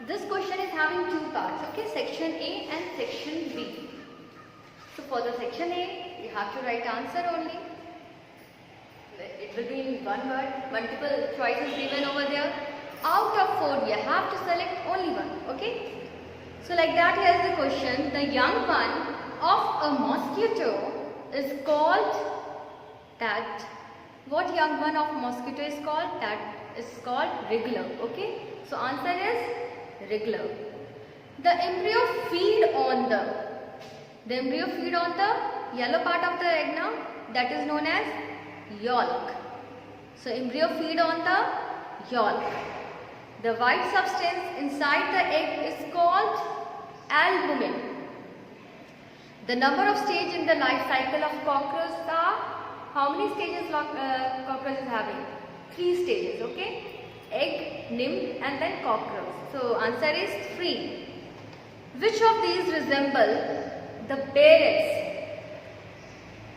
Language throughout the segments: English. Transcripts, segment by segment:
This question is having two parts, okay, section A and section B. So for the section A, you have to write answer only. It will be in one word, multiple choices given over there. Out of 4, you have to select only one, okay. So like that, here is the question. The young one of a mosquito is called that. What young one of mosquito is called? That is called wriggler, okay. So answer is wriggler. The embryo feed on the yellow part of the egg now, that is known as yolk. So embryo feed on the yolk. The white substance inside the egg is called albumin. The number of stages in the life cycle of cockroach are, how many stages cockroach is having? 3 stages, okay? Egg, nymph and then cockroach. So answer is 3. Which of these resemble the parents?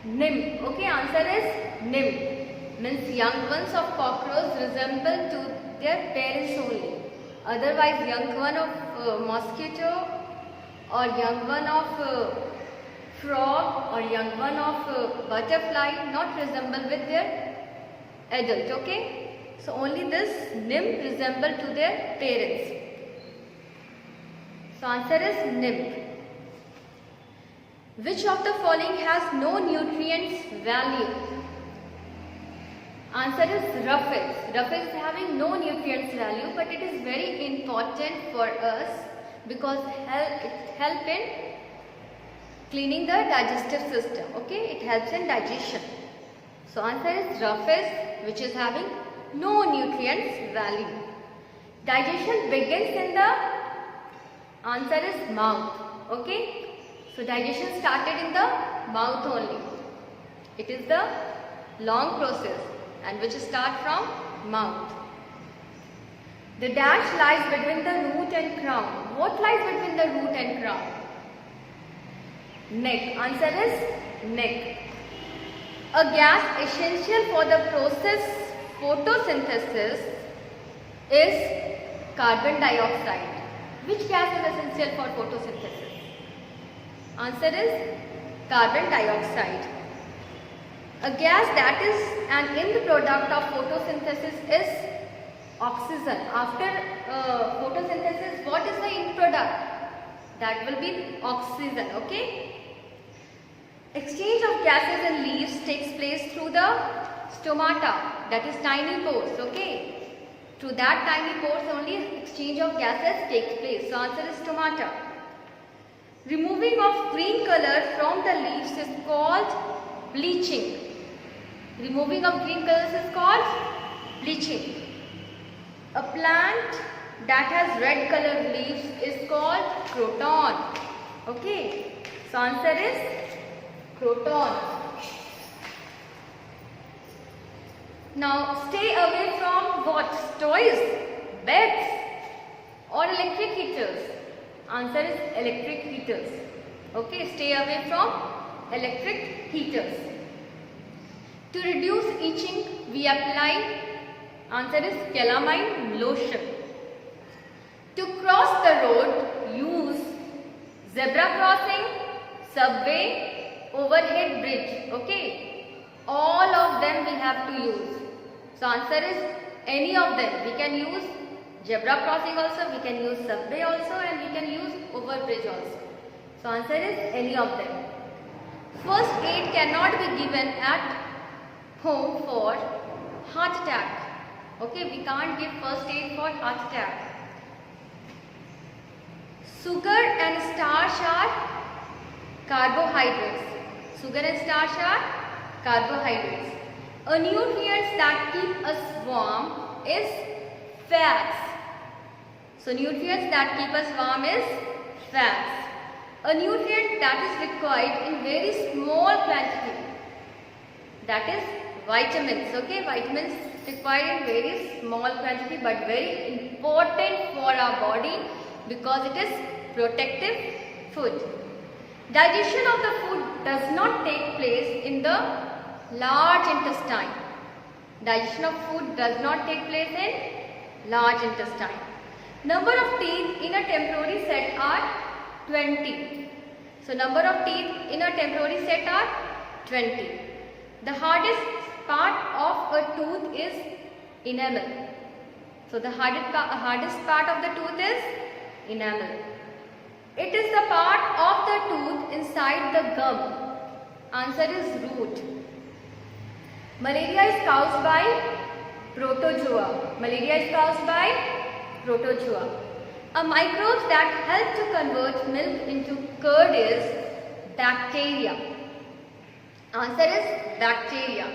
Nymph, okay, answer is nymph. Means young ones of cockroach resemble to their parents only. Otherwise young one of mosquito or young one of frog or young one of butterfly not resemble with their adult, okay. So only this nymph resemble to their parents. So answer is nymph. Which of the following has no nutrients value? Answer is Ruffles. Ruffles is having no nutrients value, but it is very important for us because it helps in cleaning the digestive system, okay. It helps in digestion. So answer is Ruffles, which is having no nutrients value. Digestion begins in the, answer is mouth, okay. So digestion started in the mouth only. It is the long process and which start from mouth. The dash lies between the root and crown. What lies between the root and crown? Neck. Answer is neck. A gas essential for the process photosynthesis is carbon dioxide. Which gas is essential for photosynthesis? Answer is carbon dioxide. A gas that is an end product of photosynthesis is oxygen. After photosynthesis, what is the end product? That will be oxygen, okay. Exchange of gases in leaves takes place through the stomata, that is tiny pores, okay. Through that tiny pores only exchange of gases takes place. So answer is stomata. Removing of green color from the leaves is called bleaching. Removing of green colors is called bleaching. A plant that has red colored leaves is called croton, okay. So answer is croton. Now stay away from what? Toys, beds or electric heaters. Answer is electric heaters, okay. Stay away from electric heaters. To reduce itching, we apply, answer is calamine lotion. To cross the road, use zebra crossing, subway, overhead bridge, okay. All of them we have to use. So answer is any of them. We can use zebra crossing also, we can use subway also, and we can use overbridge also. So answer is any of them. First aid cannot be given at home for heart attack, okay. We can't give first aid for heart attack. Sugar and starch are carbohydrates. Sugar and starch are carbohydrates. A nutrient that keep us warm is fats. So nutrients that keep us warm is fats. A nutrient that is required in very small quantity, that is vitamins, okay. Vitamins required in very small quantity but very important for our body because it is protective food. Digestion of the food does not take place in the large intestine. Digestion of food does not take place in large intestine. Number of teeth in a temporary set are 20. So number of teeth in a temporary set are 20. The hardest part of a tooth is enamel. So the hardest part of the tooth is enamel. It is the part of the tooth inside the gum. Answer is root. Malaria is caused by protozoa. Malaria is caused by protozoa. A microbe that helps to convert milk into curd is bacteria. Answer is bacteria.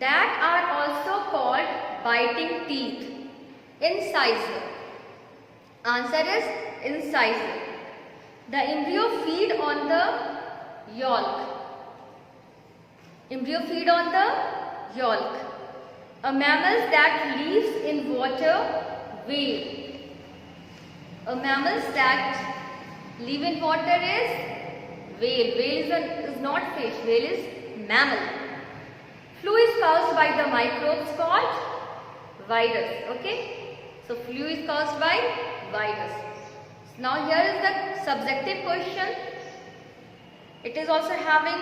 That are also called biting teeth. Incisor. Answer is incisor. The embryo feed on the yolk. Embryo feed on the yolk. A mammal that lives in water, whale. A mammals that live in water is whale. Whale is not fish. Whale is mammal. Flu is caused by the microbes called virus. Okay. So flu is caused by virus. Now here is the subjective question. It is also having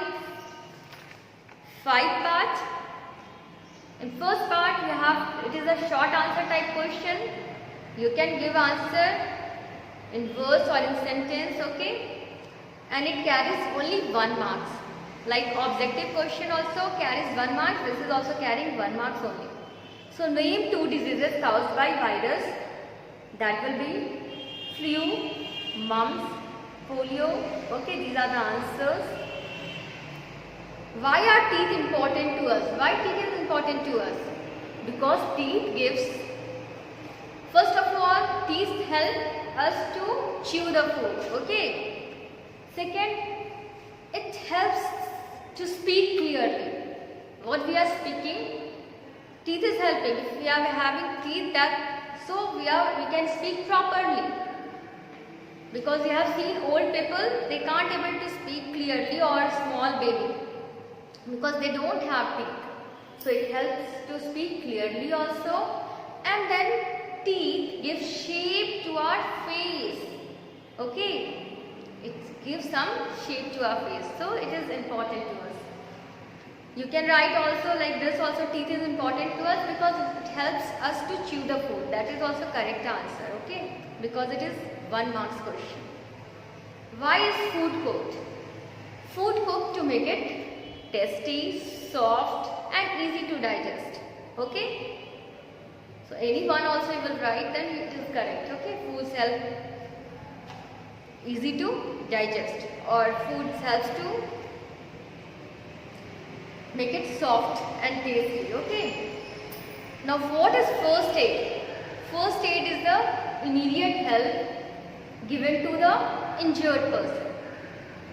5 parts. In first part you have, it is a short answer type question. You can give answer in verse or in sentence, okay, and it carries only 1 marks. Like objective question also carries 1 mark, this is also carrying 1 marks only. So name 2 diseases caused by virus. That will be flu, mumps, polio. Okay, these are the answers. Why are teeth important to us? Why teeth is important to us? Because teeth gives, first of all, teeth help us to chew the food. Okay. Second, it helps to speak clearly. What we are speaking, teeth is helping. If we are having teeth, that so we can speak properly. Because you have seen old people, they can't able to speak clearly, or small baby, because they don't have teeth. So it helps to speak clearly also. And then teeth give shape to our face. Okay, it gives some shape to our face. So it is important to us. You can write also like this also, teeth is important to us because it helps us to chew the food. That is also correct answer. Okay, because it is 1 marks question. Why is food cooked? Food cooked to make it tasty, soft and easy to digest. Okay. So anyone also you will write, then it is correct. Okay, foods help easy to digest, or foods helps to make it soft and tasty. Okay. Now what is first aid? First aid is the immediate help given to the injured person.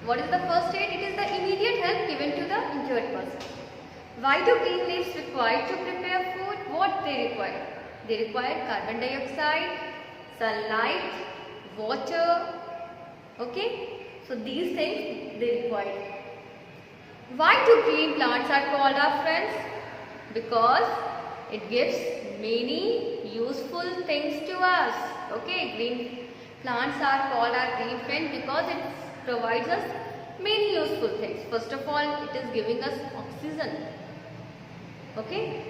What is the first aid? It is the immediate help given to the injured person. Why do green leaves require to prepare food? What they require? They require carbon dioxide, sunlight, water. Okay. So these things they require. Why do green plants are called our friends? Because it gives many useful things to us. Okay. Green plants are called our green friend because it provides us many useful things. First of all, it is giving us oxygen. Okay.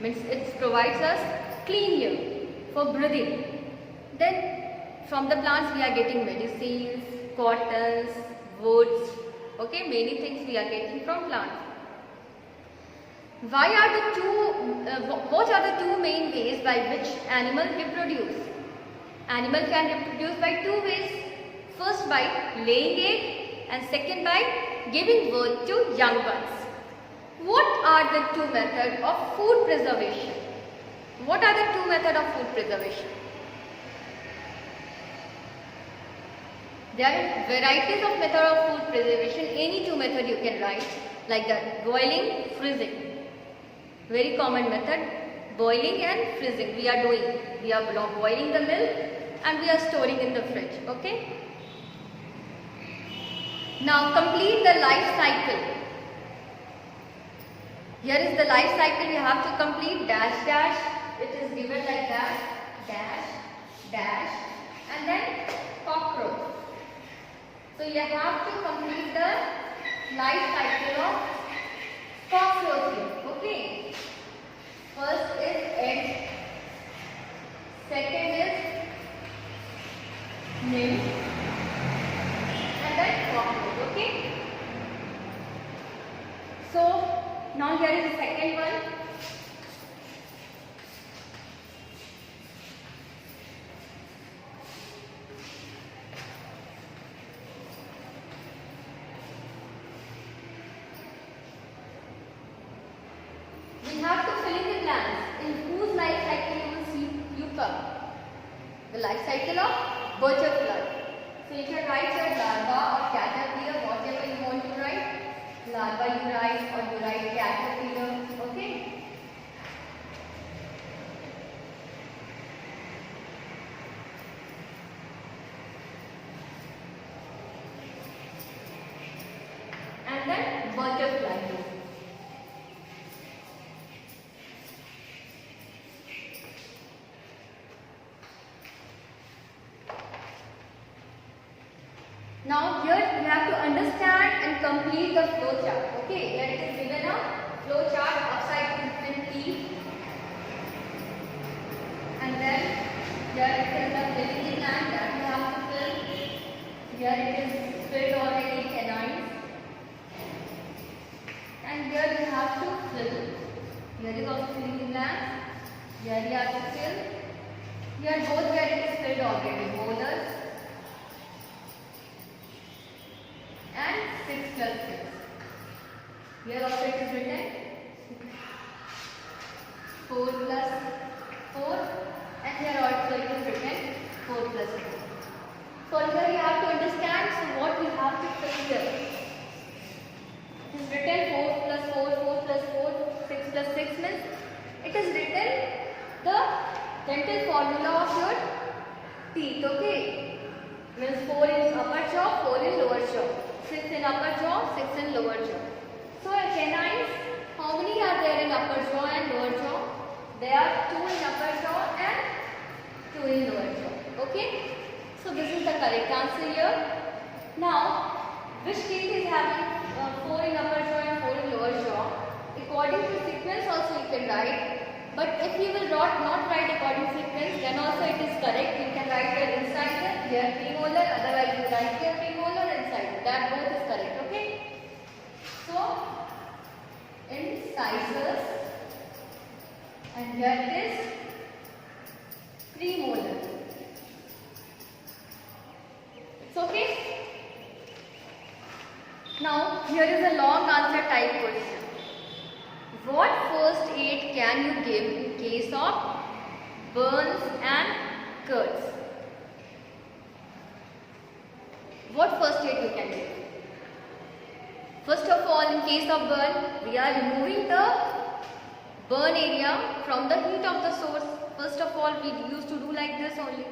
Means it provides us clean air for breathing. Then from the plants we are getting medicines, cottons, woods. Okay, many things we are getting from plants. What are the two main ways by which animal reproduce? Animal can reproduce by 2 ways. First by laying egg and second by giving birth to young ones. What are the 2 methods of food preservation? What are the 2 methods of food preservation? There are varieties of method of food preservation. Any 2 methods you can write, like that: boiling, freezing. Very common method, boiling and freezing. We are boiling the milk and we are storing in the fridge. Okay. Now complete the life cycle. Here is the life cycle. You have to complete dash dash. It is given like that, dash dash. life cycle of Cockroaches. Okay. First is egg. Second is nymph. And then cockroach. Okay. So now here is the second one. We have to fill in the blanks in whose life cycle you will see you come. The life cycle of butterfly. So you can write your larva or caterpillar, whatever you want to write. Larva you write or you write caterpillar. Okay. And then butterfly. Now here you have to understand and complete the flow chart. Okay, here it is given a flow chart upside different teeth. And then here it is the filling blank that you have to fill. Here it is filled already canines. And here you have to fill. Here is also filling blank. Here you have to fill. Here both where it is filled already. Molars. And 6 plus 6. Here also it is written 4 plus 4, and here also it is written 4 plus 4. So here you have to understand, so what we have to fill here. It is written 4 plus 4, 4 plus 4, 6 plus 6 means it is written the dental formula of your teeth, okay? Means 4 in upper jaw, 4 in lower jaw. 6 in upper jaw, 6 in lower jaw. So canines, how many are there in upper jaw and lower jaw? There are 2 in upper jaw and 2 in lower jaw. Okay? So this is the correct answer here. Now, which teeth is having 4 in upper jaw and 4 in lower jaw? According to sequence also you can write. But if you will not write according to sequence, then also it is correct. You can write here incisor, here premolar, otherwise you write here premolar, incisor. That both is correct, okay? So, incisors, and here it is premolar. It's okay? Now, here is a long answer type question. What first aid can you give in case of burns and cuts? What first aid you can give? First of all, in case of burn, we are removing the burn area from the heat of the source. First of all, we used to do like this only.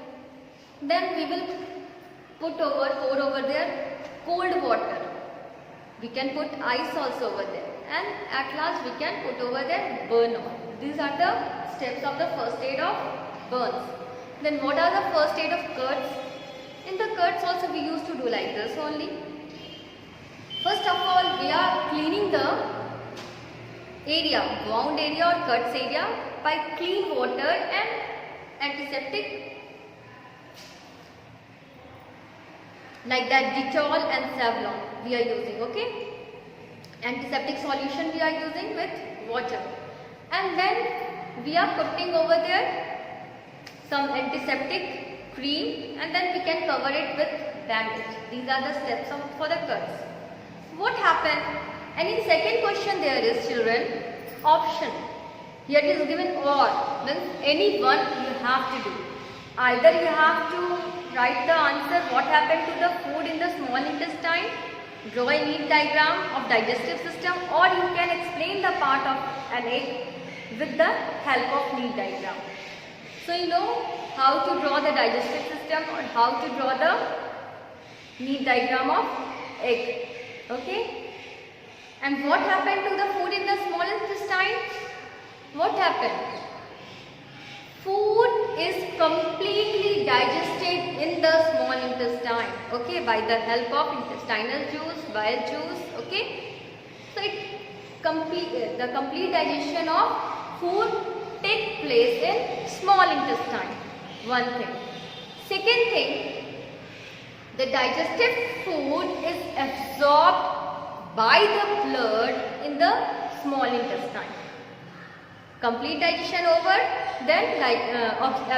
Then we will pour over there cold water. We can put ice also over there. And at last we can put over there burn oil. These are the steps of the first aid of burns. Then what are the first aid of cuts? In the cuts also we used to do like this only. First of all, we are cleaning the area, wound area or cuts area by clean water and antiseptic like that Dettol and Savlon we are using, okay? Antiseptic solution we are using with water, and then we are putting over there some antiseptic cream, and then we can cover it with bandage. These are the steps for the cuts. What happened? And in second question there is, children, option. Here it is given or, means any one you have to do. Either you have to write the answer what happened to the food in the small intestine, draw a neat diagram of digestive system, or you can explain the part of an egg with the help of neat diagram. So you know how to draw the digestive system or how to draw the neat diagram of egg. Okay? And what happened to the food in the small intestine? What happened? Food is completely digested in the small intestine, okay, by the help of intestinal juice, bile juice, okay. So the complete digestion of food take place in small intestine, one thing. Second thing, the digested food is absorbed by the blood in the small intestine. Complete digestion over, then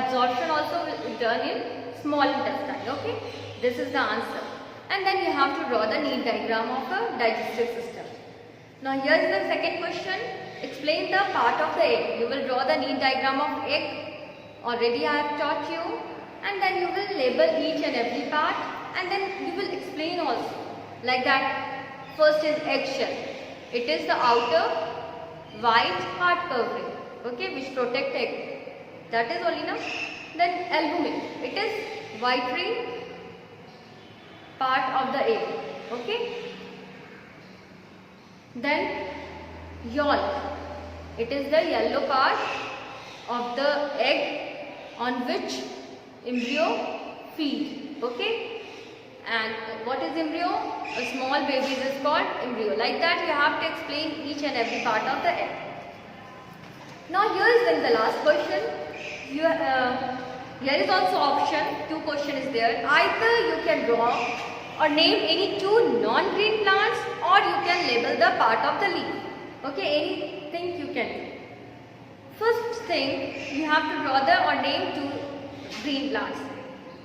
absorption also will be done in small intestine, okay. This is the answer. And then you have to draw the neat diagram of a digestive system. Now here is the second question. Explain the part of the egg. You will draw the neat diagram of egg. Already I have taught you. And then you will label each and every part. And then you will explain also. Like that. First is eggshell. It is the outer white hard covering, okay, which protect egg. That is all enough. Then albumin. It is whitery part of the egg, okay. Then yolk. It is the yellow part of the egg on which embryo feed, okay. And what is embryo? A small baby is called embryo. Like that you have to explain each and every part of the egg. Now here is then the last question. Here is also option. Two questions is there. Either you can draw or name any two non-green plants, or you can label the part of the leaf. Okay, anything you can do. First thing, you have to draw or name two green plants.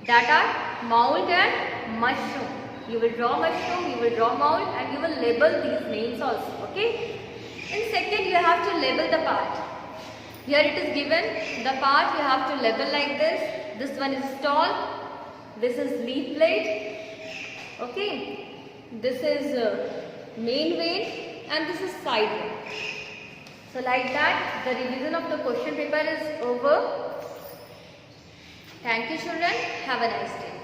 That are mould and mushroom. You will draw mushroom, you will draw mould, and you will label these names also, okay. In second, you have to label the part. Here it is given, the part you have to label like this. This one is stalk, this is leaf blade, okay. This is main vein, and this is side vein. So like that, the revision of the question paper is over. Thank you children. Have a nice day.